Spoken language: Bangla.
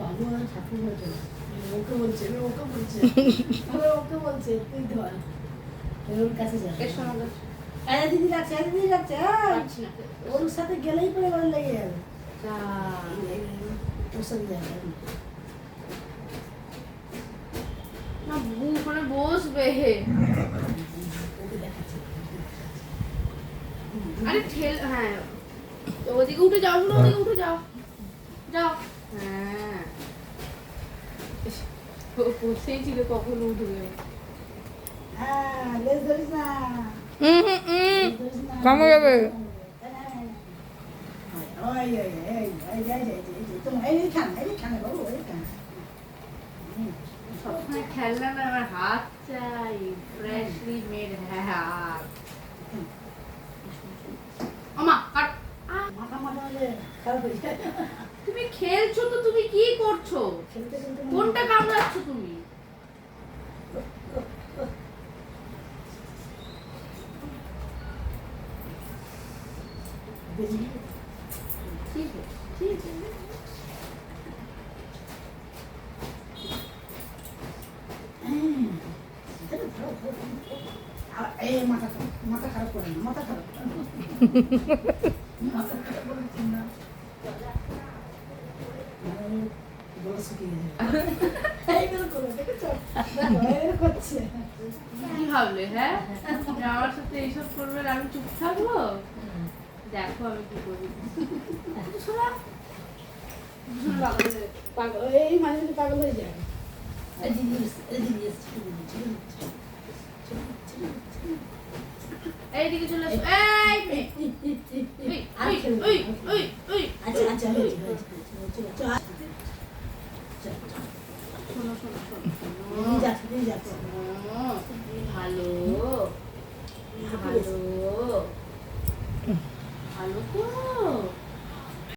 বাবু আর ঠাকুর বলছে ওকে বলছে ওকে বলছে তুই ধর ওর কাছে যা আরে দিদি রাখছে ওর সাথে গেলেই পরে ভালো লেগে যাবে ওর সাথে যাবে না ওখানে বসবে ওকে দেখাচ্ছে আরে ঠেল হ্যাঁ ওদিকে উঠে যাও শুনো ওদিকে উঠে যাও যাও হ্যাঁ বসেই ছিল কখন উঠবে হ্যাঁ লেজ ধরিস না কমে যাবে। সবসময় খেলনা না আমার হাত চাই ফ্রেশলি মেড হাত আমা কাট তুমি খেলছো তো তুমি কি করছো কোনটা কামড়াচ্ছ তুমি ঠিক আছে ঠিক আছে মাথা খারাপ করে না মাথা খারাপ করে না মাথা খারাপ করে না বড় শুকিয়ে করছে কি ভাবলে হ্যাঁ যে আমার সাথে এইসব করবে আর আমি চুপ থাকবো দেখো আমি কি করি পাগল এই মাঝে মাঝে পাগল হয়ে যায় এইদিকে চলে আসো এই মেয়ে ওই আচ্ছা আচ্ছা শোনো শোনো শোনো ভালো ভালো ভালো তো